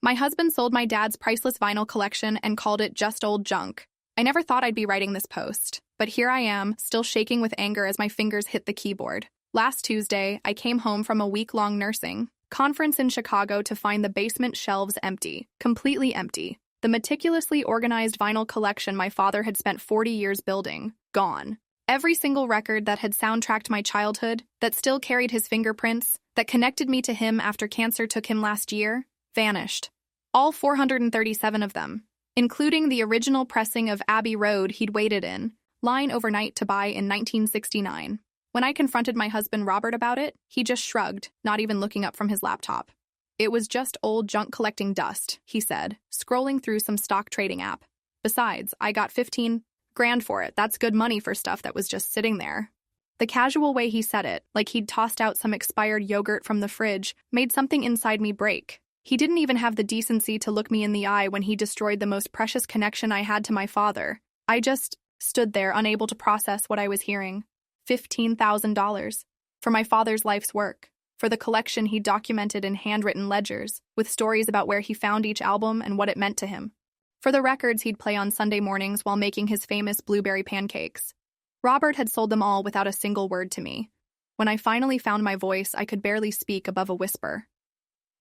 My husband sold my dad's priceless vinyl collection and called it just old junk. I never thought I'd be writing this post, but here I am, still shaking with anger as my fingers hit the keyboard. Last Tuesday, I came home from a week-long nursing conference in Chicago to find the basement shelves empty, completely empty. The meticulously organized vinyl collection my father had spent 40 years building, gone. Every single record that had soundtracked my childhood, that still carried his fingerprints, that connected me to him after cancer took him last year, vanished. All 437 of them, including the original pressing of Abbey Road he'd waited in line overnight to buy in 1969. When I confronted my husband Robert about it, he just shrugged, not even looking up from his laptop. It was just old junk collecting dust, he said, scrolling through some stock trading app. Besides, I got 15 grand for it. That's good money for stuff that was just sitting there. The casual way he said it, like he'd tossed out some expired yogurt from the fridge, made something inside me break. He didn't even have the decency to look me in the eye when he destroyed the most precious connection I had to my father. I just stood there, unable to process what I was hearing. $15,000 for my father's life's work, for the collection he documented in handwritten ledgers, with stories about where he found each album and what it meant to him, for the records he'd play on Sunday mornings while making his famous blueberry pancakes. Robert had sold them all without a single word to me. When I finally found my voice, I could barely speak above a whisper.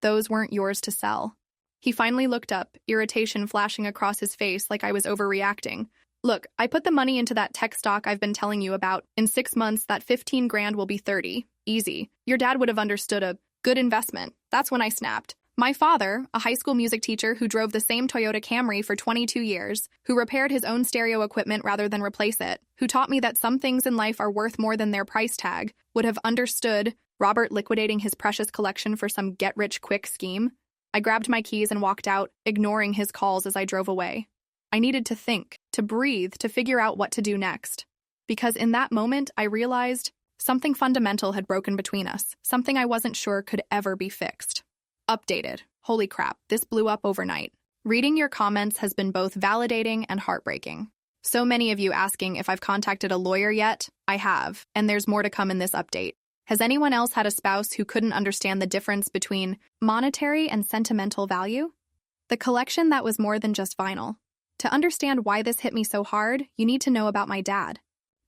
Those weren't yours to sell. He finally looked up, irritation flashing across his face like I was overreacting. Look, I put the money into that tech stock I've been telling you about. In 6 months, that 15 grand will be 30. Easy. Your dad would have understood a good investment. That's when I snapped. My father, a high school music teacher who drove the same Toyota Camry for 22 years, who repaired his own stereo equipment rather than replace it, who taught me that some things in life are worth more than their price tag, would have understood Robert liquidating his precious collection for some get-rich-quick scheme. I grabbed my keys and walked out, ignoring his calls as I drove away. I needed to think, to breathe, to figure out what to do next. Because in that moment, I realized something fundamental had broken between us, something I wasn't sure could ever be fixed. Updated. Holy crap, this blew up overnight. Reading your comments has been both validating and heartbreaking. So many of you asking if I've contacted a lawyer yet. I have, and there's more to come in this update. Has anyone else had a spouse who couldn't understand the difference between monetary and sentimental value? The collection that was more than just vinyl. To understand why this hit me so hard, you need to know about my dad.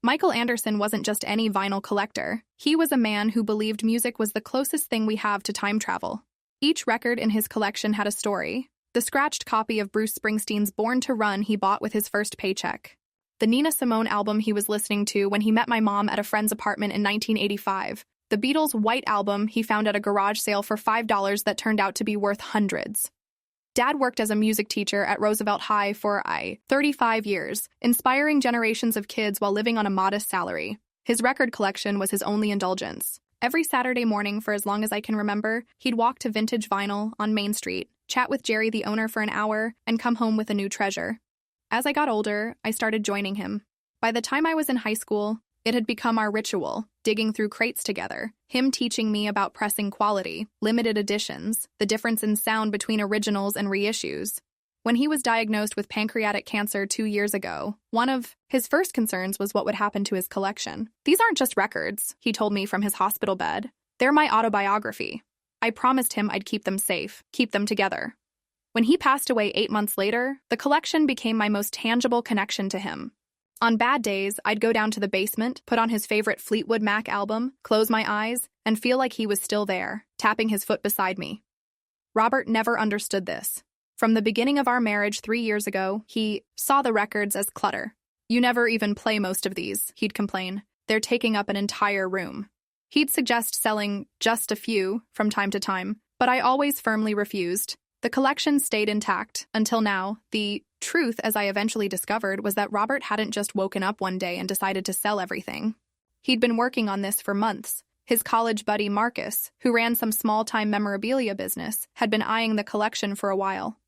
Michael Anderson wasn't just any vinyl collector. He was a man who believed music was the closest thing we have to time travel. Each record in his collection had a story. The scratched copy of Bruce Springsteen's Born to Run he bought with his first paycheck. The Nina Simone album he was listening to when he met my mom at a friend's apartment in 1985. The Beatles' White Album he found at a garage sale for $5 that turned out to be worth hundreds. Dad worked as a music teacher at Roosevelt High for 35 years, inspiring generations of kids while living on a modest salary. His record collection was his only indulgence. Every Saturday morning for as long as I can remember, he'd walk to Vintage Vinyl on Main Street, chat with Jerry the owner for an hour, and come home with a new treasure. As I got older, I started joining him. By the time I was in high school, it had become our ritual, digging through crates together, him teaching me about pressing quality, limited editions, the difference in sound between originals and reissues. When he was diagnosed with pancreatic cancer 2 years ago, one of his first concerns was what would happen to his collection. These aren't just records, he told me from his hospital bed. They're my autobiography. I promised him I'd keep them safe, keep them together. When he passed away 8 months later, the collection became my most tangible connection to him. On bad days, I'd go down to the basement, put on his favorite Fleetwood Mac album, close my eyes, and feel like he was still there, tapping his foot beside me. Robert never understood this. From the beginning of our marriage 3 years ago, he saw the records as clutter. You never even play most of these, he'd complain. They're taking up an entire room. He'd suggest selling just a few from time to time, but I always firmly refused. The collection stayed intact until now. The truth, as I eventually discovered, was that Robert hadn't just woken up one day and decided to sell everything. He'd been working on this for months. His college buddy Marcus, who ran some small-time memorabilia business, had been eyeing the collection for a while.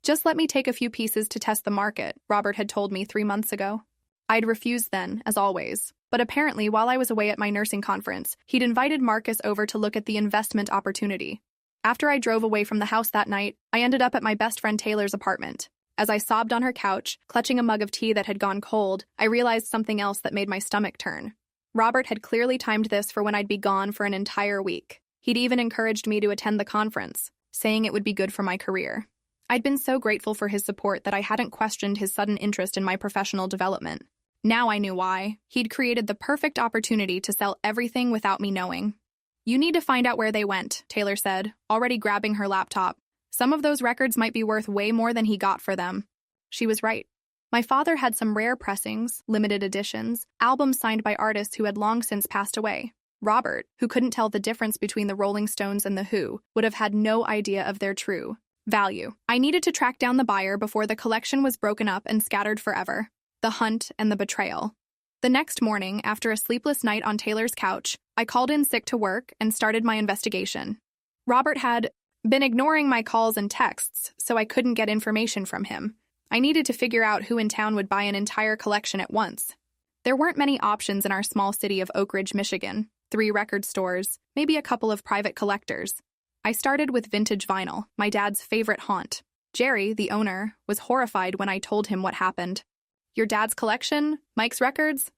Just let me take a few pieces to test the market, Robert had told me 3 months ago. I'd refused then, as always. But apparently, while I was away at my nursing conference, he'd invited Marcus over to look at the investment opportunity. After I drove away from the house that night, I ended up at my best friend Taylor's apartment. As I sobbed on her couch, clutching a mug of tea that had gone cold, I realized something else that made my stomach turn. Robert had clearly timed this for when I'd be gone for an entire week. He'd even encouraged me to attend the conference, saying it would be good for my career. I'd been so grateful for his support that I hadn't questioned his sudden interest in my professional development. Now I knew why. He'd created the perfect opportunity to sell everything without me knowing. "You need to find out where they went," Taylor said, already grabbing her laptop. "Some of those records might be worth way more than he got for them." She was right. My father had some rare pressings, limited editions, albums signed by artists who had long since passed away. Robert, who couldn't tell the difference between the Rolling Stones and The Who, would have had no idea of their true value. I needed to track down the buyer before the collection was broken up and scattered forever. The hunt and the betrayal. The next morning, after a sleepless night on Taylor's couch, I called in sick to work and started my investigation. Robert had been ignoring my calls and texts, so I couldn't get information from him. I needed to figure out who in town would buy an entire collection at once. There weren't many options in our small city of Oak Ridge, Michigan. 3 record stores, maybe a couple of private collectors. I started with vintage vinyl, my dad's favorite haunt. Jerry, the owner, was horrified when I told him what happened. "Your dad's collection? Mike's records?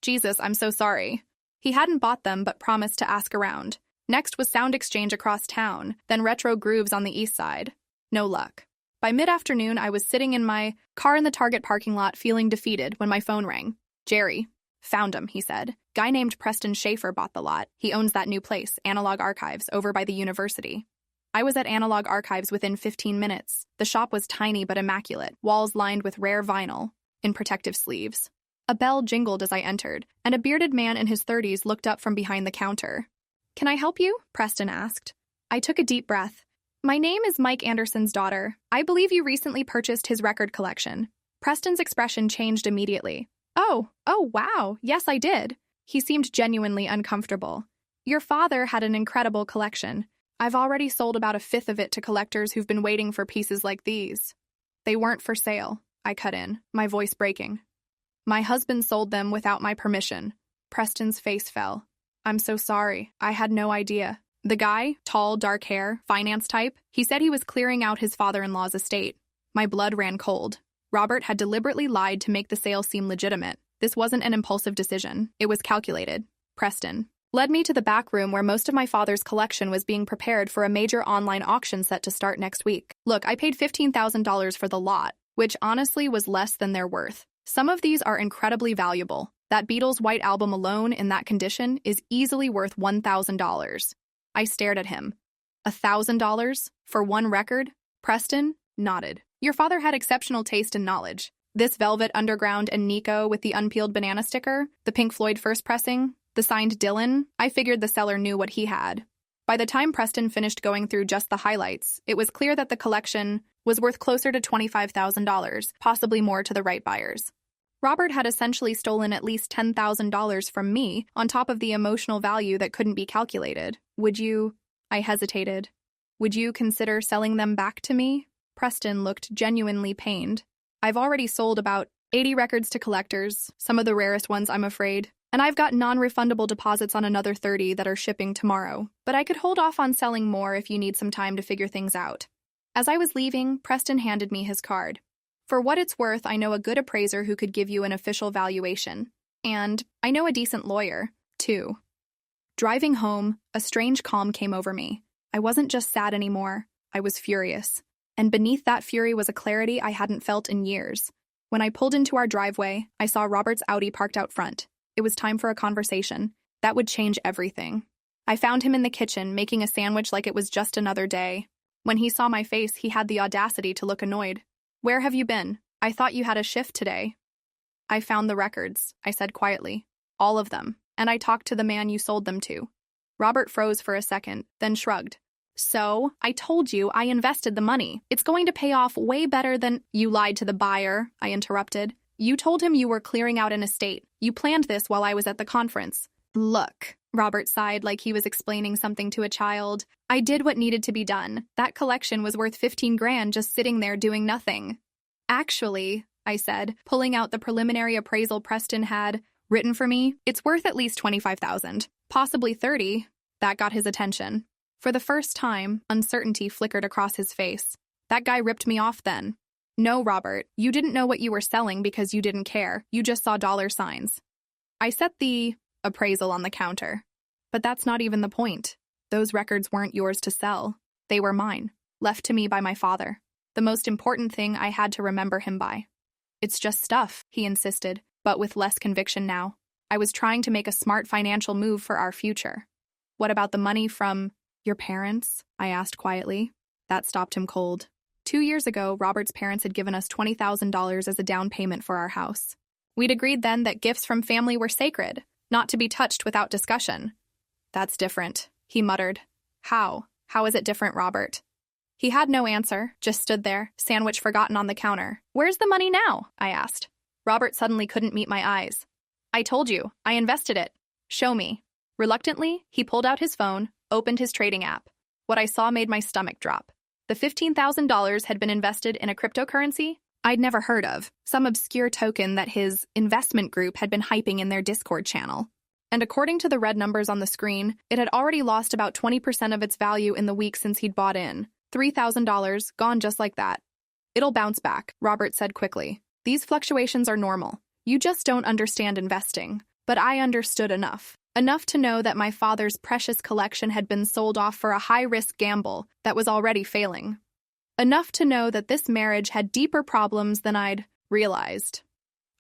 Jesus, I'm so sorry." He hadn't bought them but promised to ask around. Next was Sound Exchange across town, then Retro Grooves on the east side. No luck. By mid-afternoon, I was sitting in my car in the Target parking lot feeling defeated when my phone rang. "Jerry. Found him," he said. "Guy named Preston Schaefer bought the lot. He owns that new place, Analog Archives, over by the university." I was at Analog Archives within 15 minutes. The shop was tiny but immaculate, walls lined with rare vinyl, in protective sleeves. A bell jingled as I entered, and a bearded man in his 30s looked up from behind the counter. "Can I help you?" Preston asked. I took a deep breath. "My name is Mike Anderson's daughter. I believe you recently purchased his record collection." Preston's expression changed immediately. Oh, wow, yes, I did." He seemed genuinely uncomfortable. "Your father had an incredible collection. I've already sold about a fifth of it to collectors who've been waiting for pieces like these." "They weren't for sale," I cut in, my voice breaking. "My husband sold them without my permission." Preston's face fell. "I'm so sorry. I had no idea." The guy, tall, dark hair, finance type, he said he was clearing out his father-in-law's estate. My blood ran cold. Robert had deliberately lied to make the sale seem legitimate. This wasn't an impulsive decision. It was calculated. Preston led me to the back room where most of my father's collection was being prepared for a major online auction set to start next week. Look, I paid $15,000 for the lot, which honestly was less than their worth. Some of these are incredibly valuable. That Beatles' White Album alone in that condition is easily worth $1,000. I stared at him. $1,000? For one record? Preston nodded. "Your father had exceptional taste and knowledge. This Velvet Underground and Nico with the unpeeled banana sticker, the Pink Floyd first pressing, the signed Dylan, I figured the seller knew what he had." By the time Preston finished going through just the highlights, it was clear that the collection was worth closer to $25,000, possibly more to the right buyers. Robert had essentially stolen at least $10,000 from me, on top of the emotional value that couldn't be calculated. I hesitated. "Would you consider selling them back to me?" Preston looked genuinely pained. "I've already sold about 80 records to collectors, some of the rarest ones, I'm afraid. And I've got non-refundable deposits on another 30 that are shipping tomorrow. But I could hold off on selling more if you need some time to figure things out." As I was leaving, Preston handed me his card. "For what it's worth, I know a good appraiser who could give you an official valuation. And I know a decent lawyer, too." Driving home, a strange calm came over me. I wasn't just sad anymore. I was furious. And beneath that fury was a clarity I hadn't felt in years. When I pulled into our driveway, I saw Robert's Audi parked out front. It was time for a conversation. That would change everything. I found him in the kitchen, making a sandwich like it was just another day. When he saw my face, he had the audacity to look annoyed. "Where have you been? I thought you had a shift today." "I found the records," I said quietly. "All of them. And I talked to the man you sold them to." Robert froze for a second, then shrugged. "So, I told you I invested the money. It's going to pay off way better than—" "You lied to the buyer," I interrupted. "You told him you were clearing out an estate. You planned this while I was at the conference." "Look," Robert sighed like he was explaining something to a child. "I did what needed to be done. That collection was worth 15 grand just sitting there doing nothing." "Actually," I said, pulling out the preliminary appraisal Preston had written for me, "it's worth at least 25,000, possibly 30. That got his attention. For the first time, uncertainty flickered across his face. "That guy ripped me off then." "No, Robert, you didn't know what you were selling because you didn't care. You just saw dollar signs." I set the appraisal on the counter. "But that's not even the point. Those records weren't yours to sell. They were mine, left to me by my father. The most important thing I had to remember him by. It's just stuff, he insisted, but with less conviction now. I was trying to make a smart financial move for our future. What about the money from your parents? I asked quietly. That stopped him cold. 2 years ago, Robert's parents had given us $20,000 as a down payment for our house. We'd agreed then that gifts from family were sacred, not to be touched without discussion. That's different, he muttered. How? How is it different, Robert? He had no answer, just stood there, sandwich forgotten on the counter. Where's the money now? I asked. Robert suddenly couldn't meet my eyes. I told you, I invested it. Show me. Reluctantly, he pulled out his phone, opened his trading app. What I saw made my stomach drop. The $15,000 had been invested in a cryptocurrency I'd never heard of, some obscure token that his investment group had been hyping in their Discord channel. And according to the red numbers on the screen, it had already lost about 20% of its value in the week since he'd bought in. $3,000, gone just like that. It'll bounce back, Robert said quickly. These fluctuations are normal. You just don't understand investing. But I understood enough. Enough to know that my father's precious collection had been sold off for a high-risk gamble that was already failing. Enough to know that this marriage had deeper problems than I'd realized.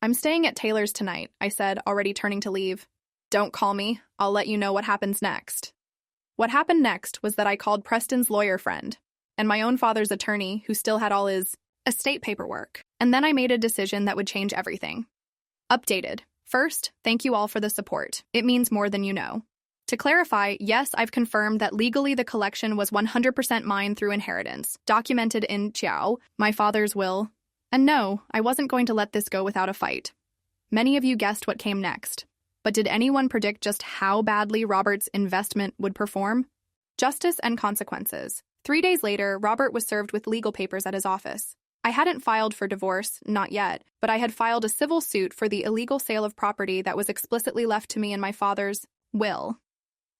I'm staying at Taylor's tonight, I said, already turning to leave. Don't call me. I'll let you know what happens next. What happened next was that I called Preston's lawyer friend and my own father's attorney, who still had all his estate paperwork. And then I made a decision that would change everything. Updated. First, thank you all for the support. It means more than you know. To clarify, yes, I've confirmed that legally the collection was 100% mine through inheritance, documented in Chiao, my father's will. And no, I wasn't going to let this go without a fight. Many of you guessed what came next. But did anyone predict just how badly Robert's investment would perform? Justice and consequences. 3 days later, Robert was served with legal papers at his office. I hadn't filed for divorce, not yet, but I had filed a civil suit for the illegal sale of property that was explicitly left to me in my father's will.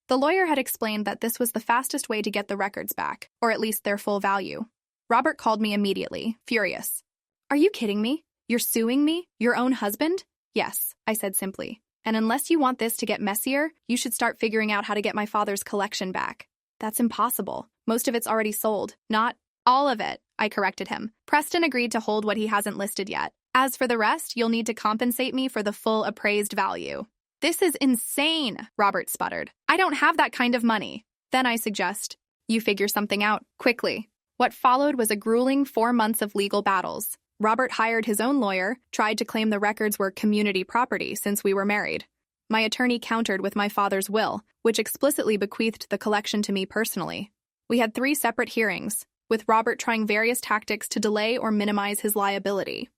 The lawyer had explained that this was the fastest way to get the records back, or at least their full value. Robert called me immediately, furious. Are you kidding me? You're suing me? Your own husband? Yes, I said simply. And unless you want this to get messier, you should start figuring out how to get my father's collection back. That's impossible. Most of it's already sold. Not all of it, I corrected him. Preston agreed to hold what he hasn't listed yet. As for the rest, you'll need to compensate me for the full appraised value. This is insane, Robert sputtered. I don't have that kind of money. Then I suggest, you figure something out, quickly. What followed was a grueling 4 months of legal battles. Robert hired his own lawyer, tried to claim the records were community property since we were married. My attorney countered with my father's will, which explicitly bequeathed the collection to me personally. We had 3 separate hearings, with Robert trying various tactics to delay or minimize his liability.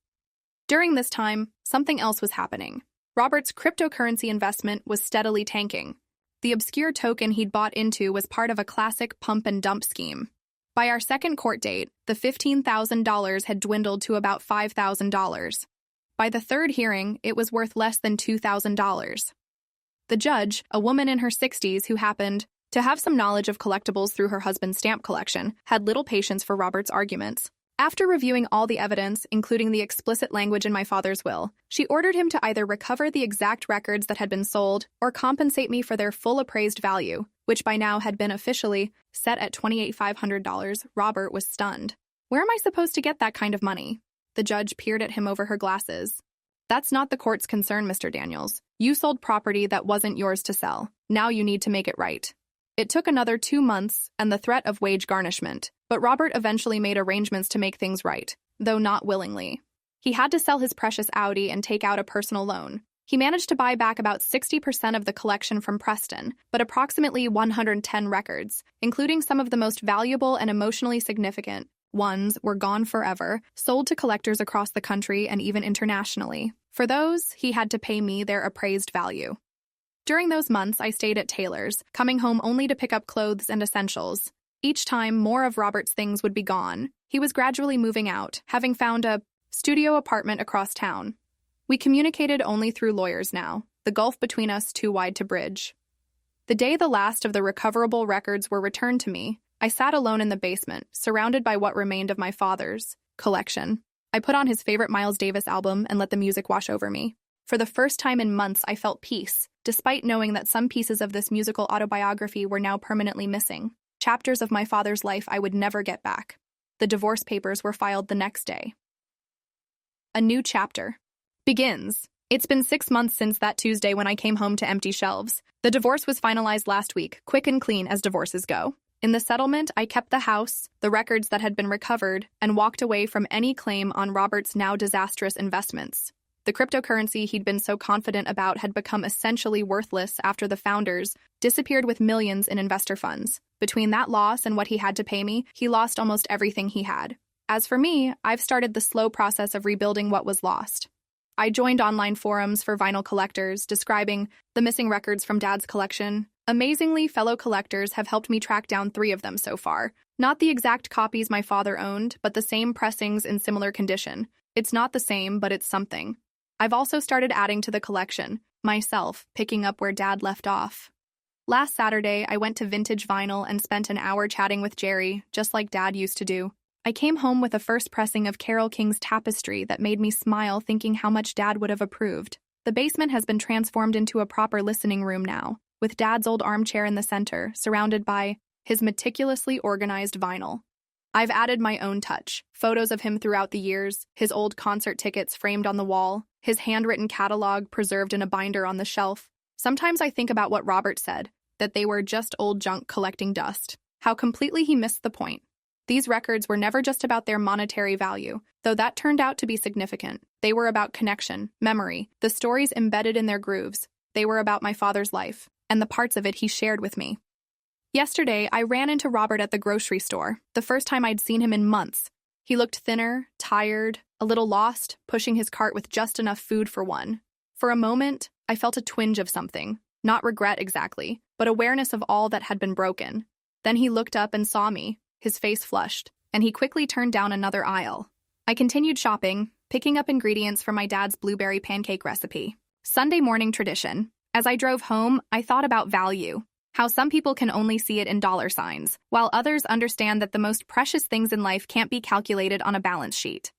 During this time, something else was happening. Robert's cryptocurrency investment was steadily tanking. The obscure token he'd bought into was part of a classic pump-and-dump scheme. By our second court date, the $15,000 had dwindled to about $5,000. By the third hearing, it was worth less than $2,000. The judge, a woman in her 60s who happened to have some knowledge of collectibles through her husband's stamp collection, had little patience for Robert's arguments. After reviewing all the evidence, including the explicit language in my father's will, she ordered him to either recover the exact records that had been sold or compensate me for their full appraised value, which by now had been officially set at $28,500. Robert was stunned. Where am I supposed to get that kind of money? The judge peered at him over her glasses. That's not the court's concern, Mr. Daniels. You sold property that wasn't yours to sell. Now you need to make it right. It took another 2 months and the threat of wage garnishment, but Robert eventually made arrangements to make things right, though not willingly. He had to sell his precious Audi and take out a personal loan. He managed to buy back about 60% of the collection from Preston, but approximately 110 records, including some of the most valuable and emotionally significant ones, were gone forever, sold to collectors across the country and even internationally. For those, he had to pay me their appraised value. During those months, I stayed at Taylor's, coming home only to pick up clothes and essentials. Each time, more of Robert's things would be gone. He was gradually moving out, having found a studio apartment across town. We communicated only through lawyers now, the gulf between us too wide to bridge. The day the last of the recoverable records were returned to me, I sat alone in the basement, surrounded by what remained of my father's collection. I put on his favorite Miles Davis album and let the music wash over me. For the first time in months, I felt peace, despite knowing that some pieces of this musical autobiography were now permanently missing. chapters of my father's life I would never get back. The divorce papers were filed the next day. A new chapter begins. It's been 6 months since that Tuesday when I came home to empty shelves. The divorce was finalized last week, quick and clean as divorces go. In the settlement, I kept the house, the records that had been recovered, and walked away from any claim on Robert's now disastrous investments. The cryptocurrency he'd been so confident about had become essentially worthless after the founders disappeared with millions in investor funds. Between that loss and what he had to pay me, he lost almost everything he had. As for me, I've started the slow process of rebuilding what was lost. I joined online forums for vinyl collectors describing the missing records from Dad's collection. Amazingly, fellow collectors have helped me track down 3 of them so far. Not the exact copies my father owned, but the same pressings in similar condition. It's not the same, but it's something. I've also started adding to the collection, myself, picking up where Dad left off. Last Saturday, I went to Vintage Vinyl and spent an hour chatting with Jerry, just like Dad used to do. I came home with a first pressing of Carole King's Tapestry that made me smile thinking how much Dad would have approved. The basement has been transformed into a proper listening room now, with Dad's old armchair in the center, surrounded by his meticulously organized vinyl. I've added my own touch, photos of him throughout the years, his old concert tickets framed on the wall, his handwritten catalog preserved in a binder on the shelf. Sometimes I think about what Robert said, that they were just old junk collecting dust. How completely he missed the point. These records were never just about their monetary value, though that turned out to be significant. They were about connection, memory, the stories embedded in their grooves. They were about my father's life, and the parts of it he shared with me. Yesterday, I ran into Robert at the grocery store, the first time I'd seen him in months. He looked thinner, tired, a little lost, pushing his cart with just enough food for one. For a moment, I felt a twinge of something, not regret exactly, but awareness of all that had been broken. Then he looked up and saw me, his face flushed, and he quickly turned down another aisle. I continued shopping, picking up ingredients for my dad's blueberry pancake recipe. Sunday morning tradition. As I drove home, I thought about value. How some people can only see it in dollar signs, while others understand that the most precious things in life can't be calculated on a balance sheet.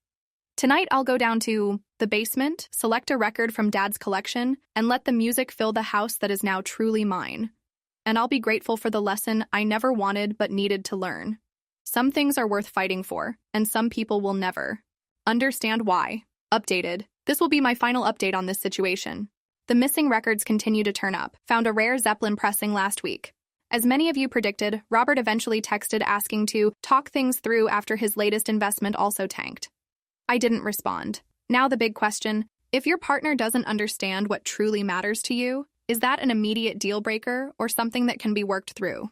Tonight I'll go down to the basement, select a record from Dad's collection, and let the music fill the house that is now truly mine. And I'll be grateful for the lesson I never wanted but needed to learn. Some things are worth fighting for, and some people will never. Understand why. Updated. This will be my final update on this situation. The missing records continue to turn up. Found a rare Zeppelin pressing last week. As many of you predicted, Robert eventually texted asking to talk things through after his latest investment also tanked. I didn't respond. Now the big question, if your partner doesn't understand what truly matters to you, is that an immediate deal breaker or something that can be worked through?